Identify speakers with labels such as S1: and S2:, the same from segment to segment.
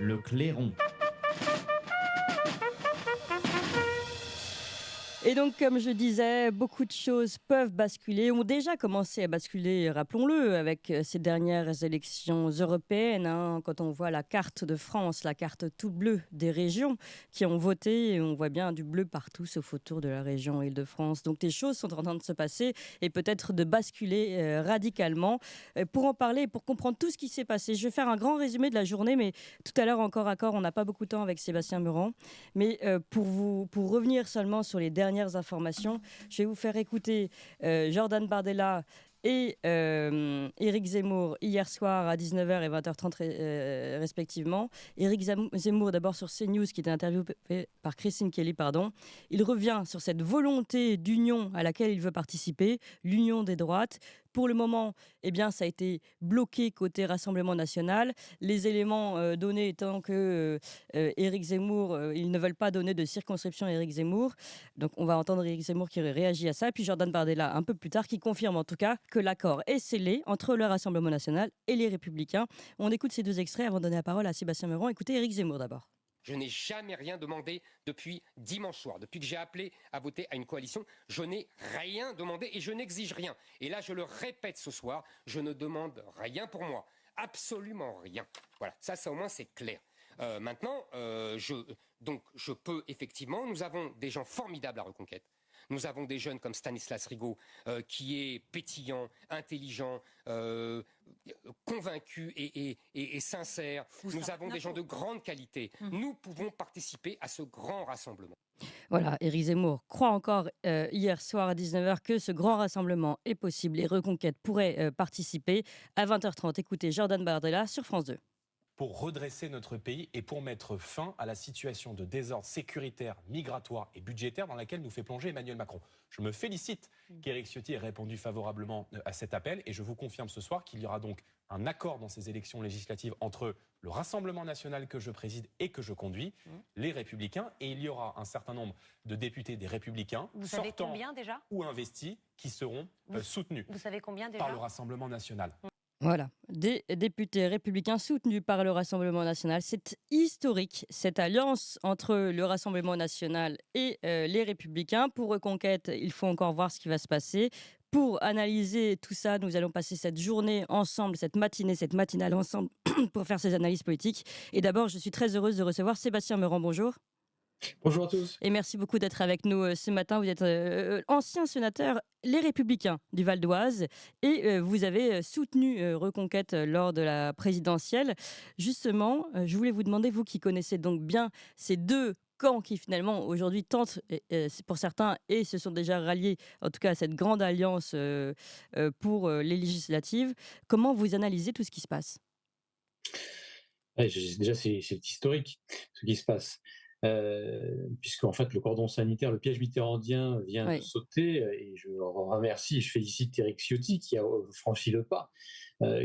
S1: Le clairon.
S2: Et donc, comme je disais, beaucoup de choses peuvent basculer, ont déjà commencé à basculer, rappelons-le, avec ces dernières élections européennes, hein, quand on voit la carte de France, la carte tout bleue des régions qui ont voté, et on voit bien du bleu partout, sauf autour de la région Île-de-France. Donc, des choses sont en train de se passer et peut-être de basculer radicalement. Pour en parler, pour comprendre tout ce qui s'est passé, je vais faire un grand résumé de la journée, mais tout à l'heure, encore à corps, on n'a pas beaucoup de temps avec Sébastien Meurant. Mais pour revenir seulement sur les dernières informations, je vais vous faire écouter Jordan Bardella et Éric Zemmour hier soir à 19h et 20h30 respectivement. Éric Zemmour d'abord sur CNews qui était interviewé par Christine Kelly. Il revient sur cette volonté d'union à laquelle il veut participer, l'union des droites. Pour le moment, eh bien, ça a été bloqué côté Rassemblement national. Les éléments donnés étant que Éric Zemmour, ils ne veulent pas donner de circonscription à Éric Zemmour. Donc on va entendre Éric Zemmour qui réagit à ça. Puis Jordan Bardella un peu plus tard qui confirme en tout cas que l'accord est scellé entre le Rassemblement national et les Républicains. On écoute ces deux extraits avant de donner la parole à Sébastien Meurant. Écoutez Éric Zemmour d'abord.
S3: Je n'ai jamais rien demandé depuis dimanche soir. Depuis que j'ai appelé à voter à une coalition, je n'ai rien demandé et je n'exige rien. Et là, je le répète ce soir, je ne demande rien pour moi. Absolument rien. Voilà, ça au moins c'est clair. Maintenant, je peux effectivement, nous avons des gens formidables à Reconquête. Nous avons des jeunes comme Stanislas Rigaud, qui est pétillant, intelligent, convaincu et sincère. Nous avons des gens de grande qualité. Nous pouvons participer à ce grand rassemblement.
S2: Voilà, Éric Zemmour croit encore hier soir à 19h que ce grand rassemblement est possible et Reconquête pourrait participer. À 20h30, écoutez Jordan Bardella sur France 2.
S4: Pour redresser notre pays et pour mettre fin à la situation de désordre sécuritaire, migratoire et budgétaire dans laquelle nous fait plonger Emmanuel Macron. Je me félicite qu'Éric Ciotti ait répondu favorablement à cet appel et je vous confirme ce soir qu'il y aura donc un accord dans ces élections législatives entre le Rassemblement national que je préside et que je conduis, les Républicains, et il y aura un certain nombre de députés des Républicains
S5: Vous savez
S4: sortants
S5: combien déjà
S4: ou investis qui seront soutenus
S5: Vous savez combien déjà
S4: par le Rassemblement national.
S2: Voilà, des députés républicains soutenus par le Rassemblement national. C'est historique, cette alliance entre le Rassemblement national et les républicains. Pour Reconquête, il faut encore voir ce qui va se passer. Pour analyser tout ça, nous allons passer cette journée ensemble, cette matinale ensemble pour faire ces analyses politiques. Et d'abord, je suis très heureuse de recevoir Sébastien Meurant. Bonjour.
S6: Bonjour à tous.
S2: Et merci beaucoup d'être avec nous ce matin. Vous êtes ancien sénateur Les Républicains du Val d'Oise et vous avez soutenu Reconquête lors de la présidentielle. Justement, je voulais vous demander, vous qui connaissez donc bien ces deux camps qui finalement aujourd'hui tentent, pour certains, et se sont déjà ralliés en tout cas à cette grande alliance pour les législatives, comment vous analysez tout ce qui se passe ?
S6: Ouais, déjà, c'est historique ce qui se passe. Puisqu'en fait, le cordon sanitaire, le piège mitterrandien vient de sauter, et je remercie et je félicite Éric Ciotti qui a franchi le pas,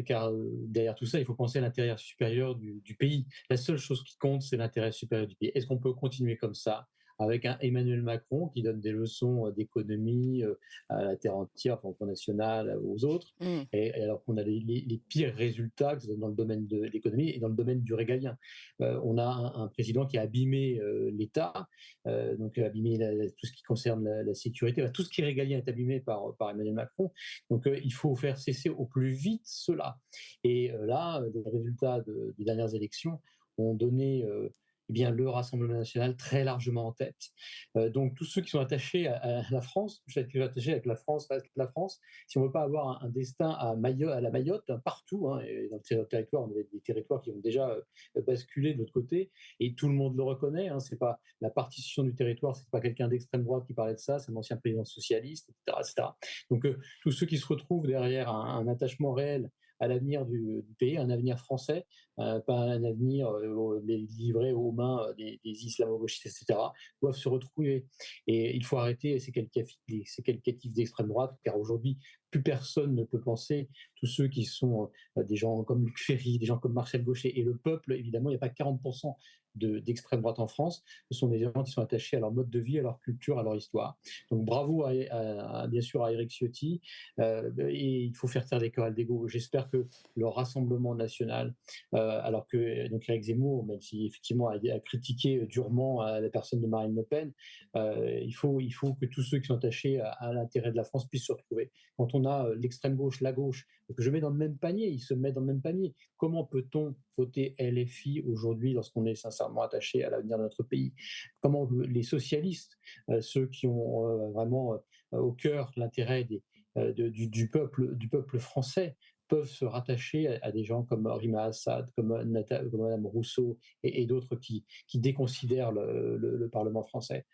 S6: car derrière tout ça, il faut penser à l'intérêt supérieur du pays. La seule chose qui compte, c'est l'intérêt supérieur du pays. Est-ce qu'on peut continuer comme ça avec un Emmanuel Macron qui donne des leçons d'économie à la terre entière, au Front National, aux autres, et alors qu'on a les pires résultats, que ce soit dans le domaine de l'économie et dans le domaine du régalien. On a un président qui a abîmé l'État, donc abîmé tout ce qui concerne la sécurité, tout ce qui est régalien est abîmé par Emmanuel Macron. Donc il faut faire cesser au plus vite cela. Et là, les résultats des dernières élections ont donné eh bien, le Rassemblement national très largement en tête. Donc tous ceux qui sont attachés à la France, tous ceux qui sont attachés avec la France, restent la France. Si on ne veut pas avoir un destin à la Mayotte, partout, et dans le territoire, on a des territoires qui ont déjà basculé de l'autre côté, et tout le monde le reconnaît. C'est pas la partition du territoire, c'est pas quelqu'un d'extrême droite qui parlait de ça, c'est un ancien président socialiste, etc., etc. Donc tous ceux qui se retrouvent derrière un attachement réel à l'avenir du pays, un avenir français, pas un avenir livré aux mains des islamo-gauchistes, etc., doivent se retrouver. Et il faut arrêter ces qualificatifs d'extrême droite, car aujourd'hui, plus personne ne peut penser, tous ceux qui sont des gens comme Luc Ferry, des gens comme Marcel Gauchet, et le peuple, évidemment, il n'y a pas 40% d'extrême droite en France, ce sont des gens qui sont attachés à leur mode de vie, à leur culture, à leur histoire. Donc bravo bien sûr à Éric Ciotti, et il faut faire taire les querelles d'ego. J'espère que le Rassemblement national, alors que donc Éric Zemmour, même si effectivement a critiqué durement la personne de Marine Le Pen, il faut que tous ceux qui sont attachés à l'intérêt de la France puissent se retrouver. Quand on a l'extrême gauche, la gauche, que je mets dans le même panier, ils se mettent dans le même panier. Comment peut-on voter LFI aujourd'hui lorsqu'on est sincèrement attaché à l'avenir de notre pays? Comment les socialistes, ceux qui ont vraiment au cœur l'intérêt du peuple français, peuvent se rattacher à des gens comme Rima Assad, comme Madame Rousseau et d'autres qui déconsidèrent le Parlement français.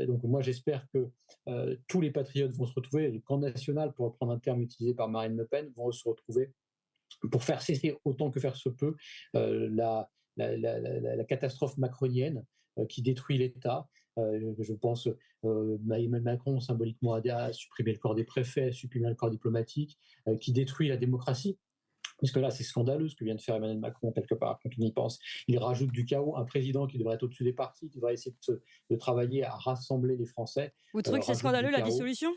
S6: Donc moi j'espère que tous les patriotes vont se retrouver, le camp national, pour reprendre un terme utilisé par Marine Le Pen, vont se retrouver pour faire cesser autant que faire se peut la catastrophe macronienne qui détruit l'État. Je pense Emmanuel Macron symboliquement a supprimé le corps des préfets, a supprimé le corps diplomatique, qui détruit la démocratie. Parce que là, c'est scandaleux ce que vient de faire Emmanuel Macron, quelque part, quand on y pense. Il rajoute du chaos, un président qui devrait être au-dessus des partis, qui devrait essayer de travailler à rassembler les Français.
S2: Vous trouvez que c'est scandaleux la dissolution?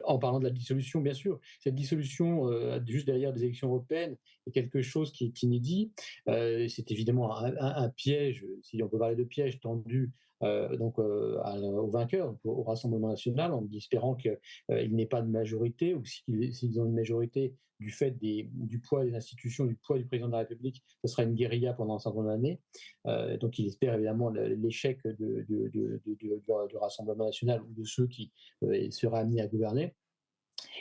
S6: En parlant de la dissolution, bien sûr. Cette dissolution, juste derrière des élections européennes, est quelque chose qui est inédit. C'est évidemment un piège, si on peut parler de piège, tendu au vainqueur, donc au Rassemblement national, en espérant qu'il n'ait pas de majorité, ou s'ils ont une majorité du fait du poids des institutions, du poids du président de la République, ce sera une guérilla pendant un certain nombre d'années. Donc il espère évidemment l'échec du Rassemblement national ou de ceux qui seraient amenés à gouverner.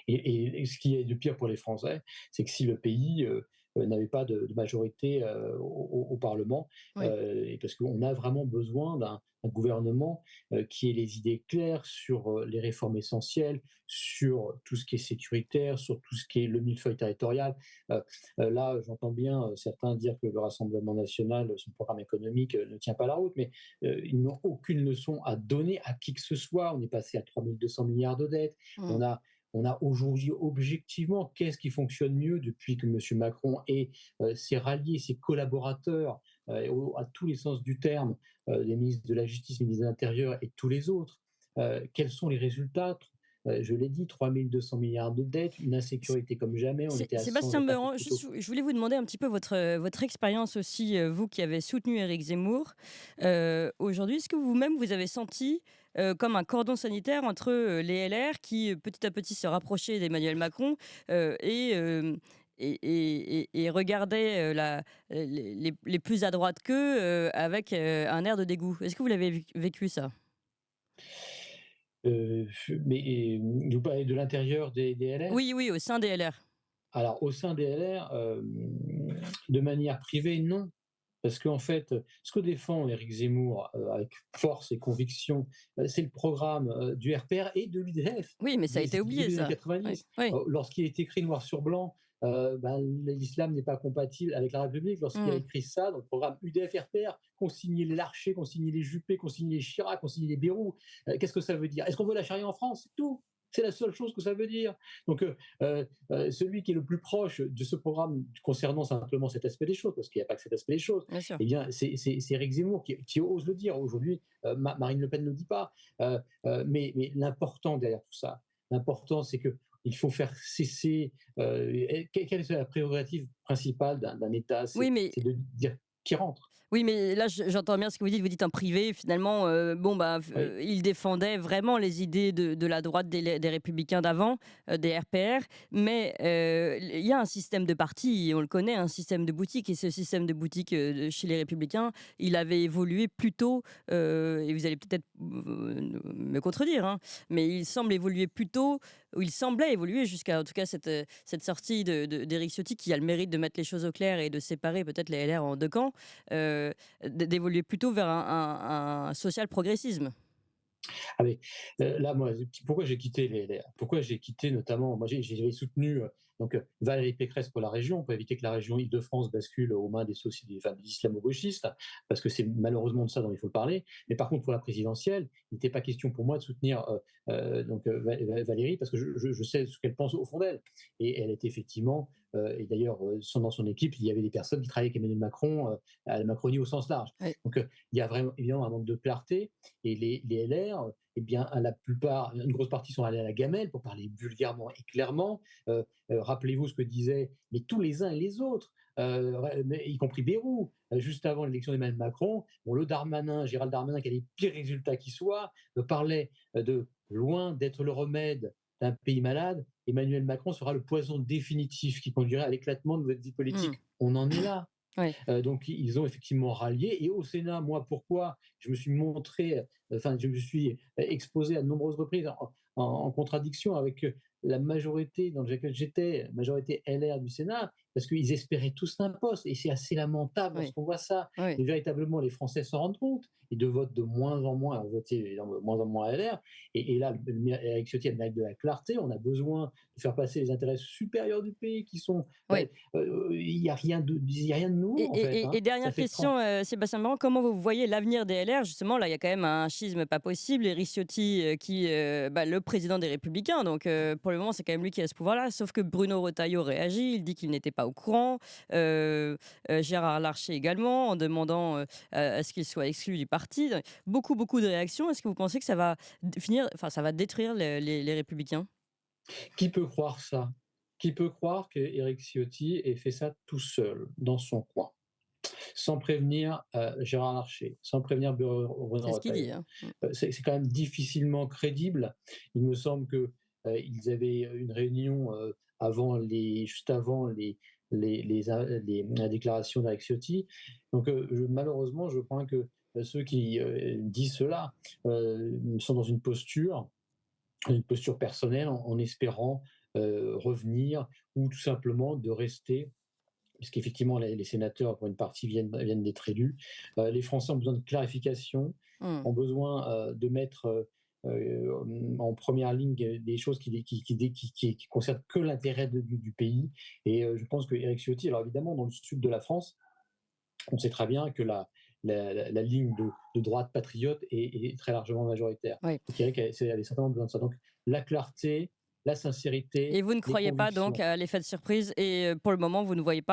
S6: Et ce qui est de pire pour les Français, c'est que si le pays n'avait pas de majorité au Parlement,
S2: Oui.
S6: et parce qu'on a vraiment besoin d'un gouvernement qui ait les idées claires sur les réformes essentielles, sur tout ce qui est sécuritaire, sur tout ce qui est le millefeuille territorial. Là, j'entends bien certains dire que le Rassemblement national, son programme économique ne tient pas la route, mais ils n'ont aucune leçon à donner à qui que ce soit. On est passé à 3200 milliards de dettes.
S2: Mmh.
S6: On a aujourd'hui objectivement, qu'est-ce qui fonctionne mieux depuis que M. Macron s'est rallié, ses collaborateurs, à tous les sens du terme, les ministres de la Justice, les ministres de l'Intérieur et tous les autres. Quels sont les résultats? Je l'ai dit, 3200 milliards de dettes, une insécurité comme jamais. On était à 100,
S2: Sébastien Meurant, je voulais vous demander un petit peu votre expérience aussi, vous qui avez soutenu Éric Zemmour. Aujourd'hui, est-ce que vous-même, vous avez senti comme un cordon sanitaire entre les LR qui, petit à petit, se rapprochaient d'Emmanuel Macron et regardaient les plus à droite qu'eux avec un air de dégoût? Est-ce que vous l'avez vécu, ça?
S6: Mais vous parlez de l'intérieur des LR?
S2: Oui, oui, au sein des LR.
S6: Alors, au sein des LR, de manière privée, non. Parce qu'en fait, ce que défend Éric Zemmour avec force et conviction, c'est le programme du RPR et de l'UDF.
S2: Oui, mais ça a été oublié,
S6: Des années
S2: ça.
S6: 90.
S2: Oui.
S6: Lorsqu'il est écrit noir sur blanc, l'islam n'est pas compatible avec la République. Lorsqu'il a
S2: Mmh.
S6: écrit ça, dans le programme UDF-RPR, consigner les Larcher, consigner les Juppé, consigner les Chirac, consigner les Bayrou, qu'est-ce que ça veut dire? Est-ce qu'on veut la charia en France? C'est tout. C'est la seule chose que ça veut dire. Donc, celui qui est le plus proche de ce programme concernant simplement cet aspect des choses, parce qu'il n'y a pas que cet aspect des choses,
S2: Bien sûr.
S6: eh bien, c'est Éric Zemmour qui ose le dire. Aujourd'hui, Marine Le Pen ne le dit pas. Mais l'important derrière tout ça, l'important, c'est qu'il faut faire cesser. Quelle est la prérogative principale d'un État?
S2: Oui,
S6: C'est
S2: mais
S6: de dire qui rentre.
S2: Oui, mais là, j'entends bien ce que vous dites. Vous dites en privé, finalement,
S6: Oui.
S2: il défendait vraiment les idées de la droite des Républicains d'avant, des RPR. Mais il y a un système de parti, on le connaît, un système de boutique. Et ce système de boutique chez les Républicains, il avait évolué plutôt, et vous allez peut-être me contredire, hein, mais il semble évoluer plutôt, ou il semblait évoluer jusqu'à, en tout cas, cette sortie d'Éric Ciotti, qui a le mérite de mettre les choses au clair et de séparer peut-être les LR en deux camps. D'évoluer plutôt vers un social progressisme.
S6: Ah mais là, moi, pourquoi j'ai quitté les LR? Pourquoi j'ai quitté notamment, moi j'avais soutenu Valérie Pécresse pour la région, pour éviter que la région Île-de-France bascule aux mains des islamo-gauchistes, parce que c'est malheureusement de ça dont il faut parler. Mais par contre, pour la présidentielle, il n'était pas question pour moi de soutenir Valérie, parce que je sais ce qu'elle pense au fond d'elle. Et elle est effectivement et d'ailleurs, dans son équipe, il y avait des personnes qui travaillaient avec Emmanuel Macron, à la Macronie au sens large.
S2: Oui.
S6: Donc, il y a vraiment évidemment un manque de clarté. Et les LR, eh bien, la plupart, une grosse partie sont allés à la gamelle, pour parler vulgairement et clairement. Rappelez-vous ce que disaient mais tous les uns et les autres, y compris Bayrou, juste avant l'élection d'Emmanuel Macron. Bon, Gérald Darmanin, qui a les pires résultats qui soient, parlait de loin d'être le remède d'un pays malade. Emmanuel Macron sera le poison définitif qui conduirait à l'éclatement de votre vie politique. On en est là.
S2: Oui.
S6: Donc ils ont effectivement rallié. Et au Sénat, moi, pourquoi je me suis je me suis exposé à de nombreuses reprises en contradiction avec la majorité dans laquelle j'étais, majorité LR du Sénat, parce qu'ils espéraient tous un poste. Et c'est assez lamentable
S2: Oui.
S6: lorsqu'on voit ça.
S2: Oui.
S6: Et véritablement, les Français s'en rendent compte. Ils de votent de moins en moins, voter de moins en moins LR. Et là, Éric Ciotti a le mérite de la clarté. On a besoin de faire passer les intérêts supérieurs du pays qui sont.
S2: Oui.
S6: Il n'y a rien de nouveau, en fait.
S2: Et dernière
S6: Ça fait
S2: question, Sébastien Meurant, comment vous voyez l'avenir des LR? Justement, là, il y a quand même un schisme pas possible. Éric Ciotti, le président des Républicains, donc pour le moment, c'est quand même lui qui a ce pouvoir-là. Sauf que Bruno Retailleau réagit, il dit qu'il n'était pas au courant. Gérard Larcher également, en demandant à ce qu'il soit exclu du parti. Beaucoup de réactions. Est-ce que vous pensez que ça va ça va détruire les Républicains?
S6: Qui peut croire ça? Qui peut croire qu'Éric Ciotti ait fait ça tout seul, dans son coin, sans prévenir Gérard Larcher, sans prévenir Bruno
S2: C'est ce qu'il dit.
S6: Retailleau? C'est quand même difficilement crédible. Il me semble qu'ils avaient une réunion juste avant la déclaration d'Éric Ciotti. Donc malheureusement, je crois que ceux qui disent cela sont dans une posture personnelle, en espérant revenir, ou tout simplement de rester, parce qu'effectivement les sénateurs, pour une partie, viennent d'être élus. Les Français ont besoin de clarification,
S2: Mmh.
S6: ont besoin de mettre en première ligne des choses qui concernent que l'intérêt du pays. Et je pense que Éric Ciotti, alors évidemment, dans le sud de la France, on sait très bien que la ligne de droite patriote est très largement majoritaire.
S2: Oui.
S6: Donc Éric avait certainement besoin de ça. Donc la clarté, la sincérité,
S2: Et vous ne
S6: les
S2: croyez pas donc
S6: convictions.
S2: à l'effet de surprise et pour le moment, vous ne voyez pas